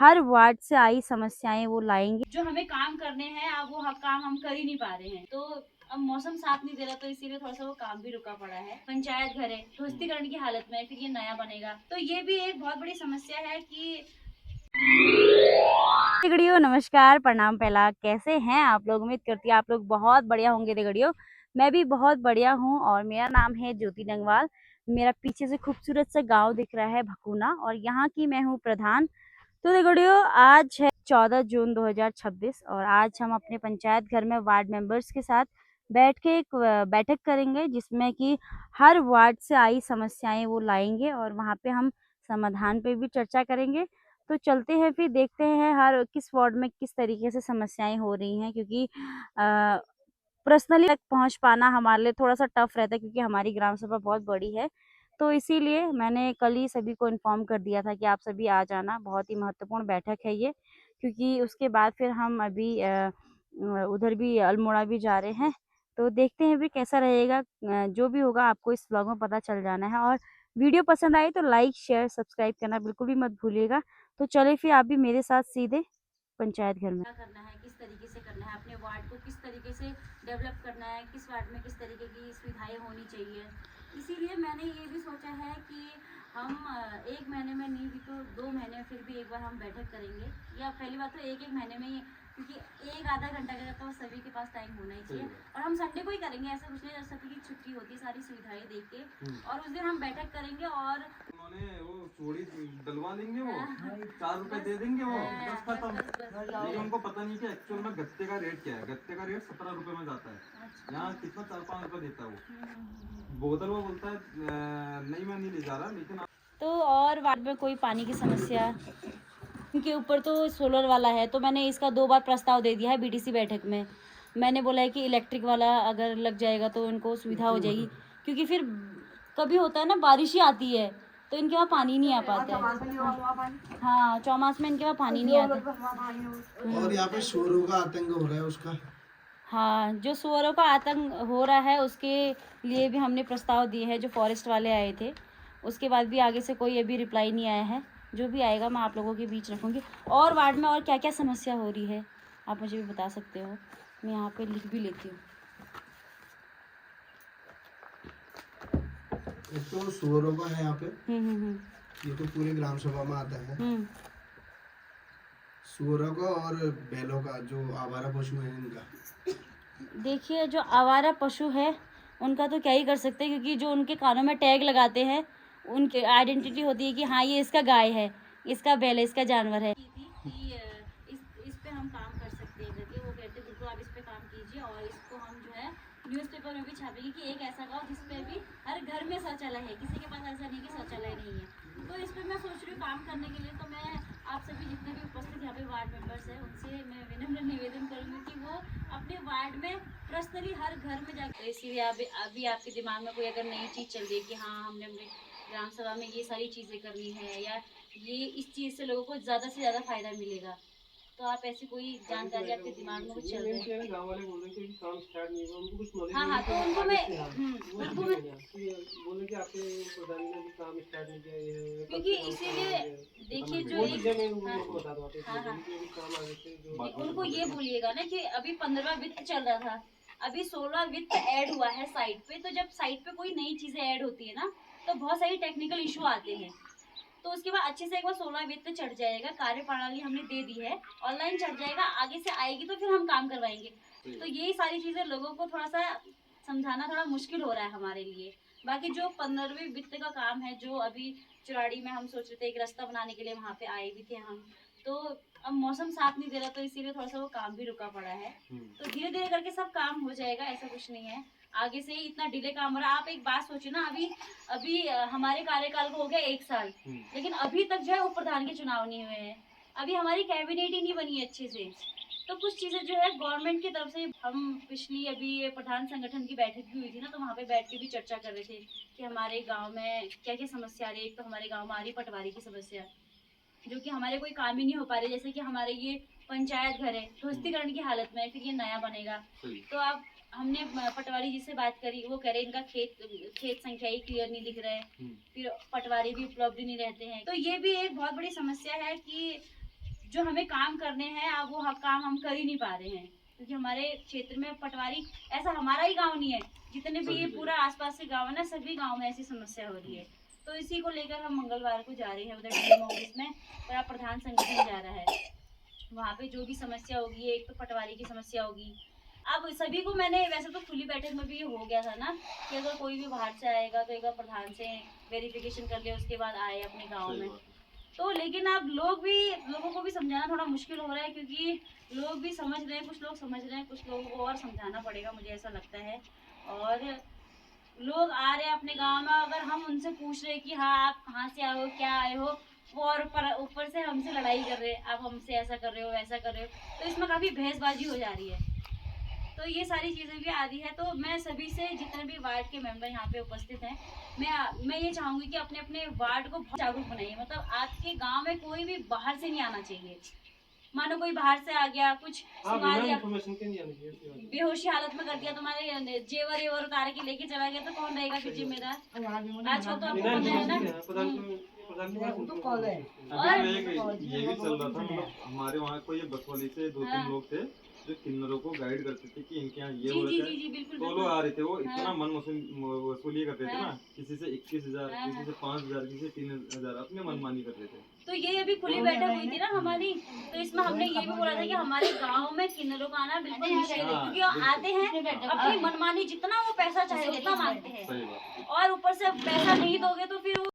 हर ward से आई समस्याएं वो लाएंगे। जो हमें काम करने हैं अब वो काम हम कर ही नहीं पा रहे हैं, तो अब मौसम साथ नहीं दे रहा, तो इसीलिए थोड़ा सा वो काम भी रुका पड़ा है। पंचायत घर है ध्वस्तीकरण की हालत में, फिर ये नया बनेगा, तो ये भी एक बहुत बड़ी समस्या है कि देगड़ियो नमस्कार प्रणाम। पहला कैसे हैं आप लोग? उम्मीद करती है आप लोग बहुत बढ़िया होंगे। देगड़ियो मैं भी बहुत बढ़िया हूं और मेरा नाम है ज्योति डंगवाल। मेरा पीछे से खूबसूरत सा गांव दिख रहा है भकूना, और यहाँ की मैं हूँ प्रधान। तो देगड़ियो आज है 14 जून 2026 और आज हम अपने पंचायत घर में वार्ड मेंबर्स के साथ बैठ के एक बैठक करेंगे, जिसमें कि हर वार्ड से आई समस्याएं वो लाएंगे और वहाँ पे हम समाधान पे भी चर्चा करेंगे। तो चलते हैं, फिर देखते हैं हर किस वार्ड में किस तरीके से समस्याएं हो रही हैं, क्योंकि पर्सनली तक पहुंच पाना हमारे लिए थोड़ा सा टफ रहता है, क्योंकि हमारी ग्राम सभा बहुत बड़ी है। तो इसीलिए मैंने कल ही सभी को इन्फॉर्म कर दिया था कि आप सभी आ जाना। बहुत ही महत्वपूर्ण बैठक है ये, क्योंकि उसके बाद फिर हम अभी उधर भी अल्मोड़ा भी जा रहे हैं। तो देखते हैं भी कैसा रहेगा। जो भी होगा आपको इस ब्लॉग में पता चल जाना है। और वीडियो पसंद आई तो लाइक शेयर सब्सक्राइब करना बिल्कुल भी मत भूलिएगा। तो चले फिर आप भी मेरे साथ सीधे पंचायत घर में। क्या करना है, किस तरीके से करना है, अपने वार्ड को किस तरीके से डेवलप करना है, किस वार्ड में किस तरीके की सुविधाएं होनी चाहिए। इसीलिए मैंने ये भी सोचा है कि हम 1 महीने में नहीं भी तो 2 महीने में फिर भी एक बार हम बैठक करेंगे। या पहली बात तो एक महीने में ही, क्योंकि एक आधा घंटा का तो सभी के पास टाइम होना ही चाहिए। और हम संडे को ही करेंगे, ऐसा कुछ नहीं, सभी की छुट्टी होती है, सारी सुविधाएं देख के। और उस दिन हम बैठक करेंगे और उन्होंने वो चूड़ी डलवा देंगे, वो 4 रुपए दे देंगे, वो बस खत्म। लेकिन उनको पता नहीं कि एक्चुअल में गत्ते का रेट क्या है। गत्ते का रेट 17 रुपए में जाता है। यहाँ कितना 4-5 रुपए देता है वो बोतल। वो बोलता है नहीं मैं नहीं ले जा रहा। लेकिन तो और वार्ड में कोई पानी की समस्या के ऊपर तो सोलर वाला है, तो मैंने इसका 2 बार प्रस्ताव दे दिया है बीडीसी बैठक में। मैंने बोला है कि इलेक्ट्रिक वाला अगर लग जाएगा तो उनको सुविधा हो जाएगी, क्योंकि फिर कभी होता है ना बारिश ही आती है तो इनके वहाँ पानी नहीं आ पाता है। हाँ, चौमास में इनके वहाँ पानी नहीं आता। और यहाँ पे सुअरों का आतंक हो रहा है उसका। हाँ, जो सुअरों का आतंक हो रहा है उसके लिए भी हमने प्रस्ताव दिए हैं, जो फॉरेस्ट वाले आए थे। उसके बाद भी आगे से कोई अभी रिप्लाई नहीं आया है। जो भी आएगा मैं आप लोगों के बीच रखूँगी। और वार्ड में और क्या क्या समस्या हो रही है आप मुझे भी बता सकते हो, मैं यहाँ पे लिख भी लेती हूँ। एक तो सुअरों का है यहाँ पे। ये तो पूरे ग्राम सभा में आता है। सुअरों का और बैलों का, जो आवारा पशु है इनका। देखिए, जो आवारा पशु है उनका तो क्या ही कर सकते हैं, क्योंकि जो उनके कानों में टैग लगाते हैं उनकी आइडेंटिटी होती है कि हाँ ये इसका गाय है, इसका बैल है, इसका जानवर है। इस पे हम काम कर सकते हैं करके वो कहते बिल्कुल आप इस पे काम कीजिए, और इसको हम जो है न्यूज़पेपर में भी छापेंगे कि एक ऐसा गाँव जिसपे भी हर घर में शौचालय है, किसी के पास ऐसा नहीं कि शौचालय नहीं है। तो इस पर मैं सोच रही हूँ काम करने के लिए। तो मैं आप सभी जितने भी उपस्थित यहाँ पे वार्ड मेंबर्स हैं उनसे मैं विनम्र निवेदन करूँगी कि वो अपने वार्ड में पर्सनली हर घर में जाकर, इसीलिए अभी आपके दिमाग में कोई अगर नई चीज़ चल रही है कि हाँ हमने अपने ग्राम सभा में ये सारी चीज़ें करनी है, या ये इस चीज़ से लोगों को ज़्यादा से ज़्यादा फायदा मिलेगा, तो आप ऐसी कोई जानकारी आपके दिमाग में कुछ चल रही है? गांव वाले बोल रहे थे कि काम स्टार्ट नहीं हुआ, उनको कुछ नॉलेज हाँ नहीं हाँ, है, तो उनको मैं बोले कि आपके प्रधान ने भी काम स्टार्ट नहीं किया है, क्योंकि इसीलिए देखिए जो बता दो आप। हाँ हाँ, काम आगे से जो उनको ये बोलिएगा ना कि अभी 15वां वित्त चल रहा था, अभी 16वां वित्त ऐड हुआ है साइट पे। तो जब साइट पे कोई नई चीजें ऐड होती है ना, तो बहुत सारी टेक्निकल इशू आते हैं। तो उसके बाद अच्छे से एक बार 16वां वित्त चढ़ जाएगा, कार्य प्रणाली हमने दे दी है, ऑनलाइन चढ़ जाएगा, आगे से आएगी तो फिर हम काम करवाएंगे। तो यही सारी चीजें लोगों को थोड़ा सा समझाना थोड़ा मुश्किल हो रहा है हमारे लिए। बाकी जो 15वीं वित्त का काम है, जो अभी चुराड़ी में हम सोच रहे थे एक रास्ता बनाने के लिए वहाँ पे आए भी थे हम, तो अब मौसम साथ नहीं दे रहा, तो इसीलिए थोड़ा सा वो काम भी रुका पड़ा है। तो धीरे धीरे करके सब काम हो जाएगा, ऐसा कुछ नहीं है। आगे से ही इतना डिले काम हो रहा है। आप एक बात सोचिए ना, अभी अभी हमारे कार्यकाल को हो गया 1 साल, लेकिन अभी तक जो है उप प्रधान के चुनाव नहीं हुए हैं, अभी हमारी कैबिनेट ही नहीं बनी है अच्छे से। तो कुछ चीजें जो है गवर्नमेंट की तरफ से, हम पिछली अभी ये प्रधान संगठन की बैठक भी हुई थी ना, तो वहाँ पे बैठ के भी चर्चा कर रहे थे कि हमारे गांव में क्या क्या समस्या आ रही है। एक तो हमारे गांव में आ रही पटवारी की समस्या, जो कि हमारे कोई काम ही नहीं हो पा रहे। जैसे कि हमारे ये पंचायत घर है ध्वस्तीकरण की हालत में है, फिर ये नया बनेगा, तो अब हमने पटवारी जी से बात करी, वो कह रहे इनका खेत संख्या ही क्लियर नहीं दिख रहा है, फिर पटवारी भी उपलब्ध नहीं रहते हैं। तो ये भी एक बहुत बड़ी समस्या है कि जो हमें काम करने हैं अब वो काम हम कर ही नहीं पा रहे हैं, क्योंकि हमारे क्षेत्र में पटवारी, ऐसा हमारा ही गांव नहीं है, जितने भी ये पूरा आसपास के गांव है ना, सभी गांव में ऐसी समस्या हो रही है। तो इसी को लेकर हम मंगलवार को जा रहे हैं उधर डीएम ऑफिस में, बड़ा प्रधान संगठन जा रहा है, वहाँ पे जो भी समस्या होगी, एक तो पटवारी की समस्या होगी। अब सभी को मैंने, वैसे तो खुली बैठक में भी ये हो गया था ना कि अगर कोई भी बाहर से आएगा तो एक बार प्रधान से वेरिफिकेशन कर ले, उसके बाद आए अपने गाँव में। तो लेकिन अब लोगों को भी समझाना थोड़ा मुश्किल हो रहा है, क्योंकि लोग भी समझ रहे हैं, कुछ लोग समझ रहे हैं, कुछ लोगों को और समझाना पड़ेगा, मुझे ऐसा लगता है। और लोग आ रहे हैं अपने गांव में, अगर हम उनसे पूछ रहे हैं कि हाँ आप कहाँ से आए हो, क्या आए हो, वो और ऊपर से हमसे लड़ाई कर रहे हैं, आप हमसे ऐसा कर रहे हो, वैसा कर रहे हो, तो इसमें काफ़ी बहसबाजी हो जा रही है। तो ये सारी चीज़ें भी आ रही है। तो मैं सभी से, जितने भी वार्ड के मेंबर यहाँ पे उपस्थित हैं, मैं ये चाहूँगी कि अपने अपने वार्ड को बहुत जागरूक बनाइए। मतलब आपके गांव में कोई भी बाहर से नहीं आना चाहिए। मानो कोई बाहर से आ गया, कुछ सुना दिया, इन्फॉर्मेशन के नहीं आनी चाहिए, बेहोशी हालत में कर दिया, तुम्हारे जेवर एवर उतार के लेके चला गया, तो कौन रहेगा फिर जिम्मेदार? आजकल तो आपको पता है ना। अभी ये भी चल रहा था, मतलब हमारे वहाँ कोई बस वाली से 2-3 लोग थे जो किन्नरों को गाइड करते थे कि इनके यहाँ ये हो रहा है। बिल्कुल तो लोग आ रहे थे, वो इतना मन वसूली करते थे ना, किसी से 21,000, किसी से 5,000, किसी से 3,000, अपने मनमानी करते थे। तो ये अभी खुली बैठक हुई थी ना हमारी, तो इसमें हमने ये भी बोला था कि हमारे गांव में किन्नरों का आना बिल्कुल निषेध है, क्योंकि वो आते हैं अपनी मनमानी, जितना वो पैसा चाहे उतना मांगते हैं, और ऊपर से पैसा नहीं दोगे तो फिर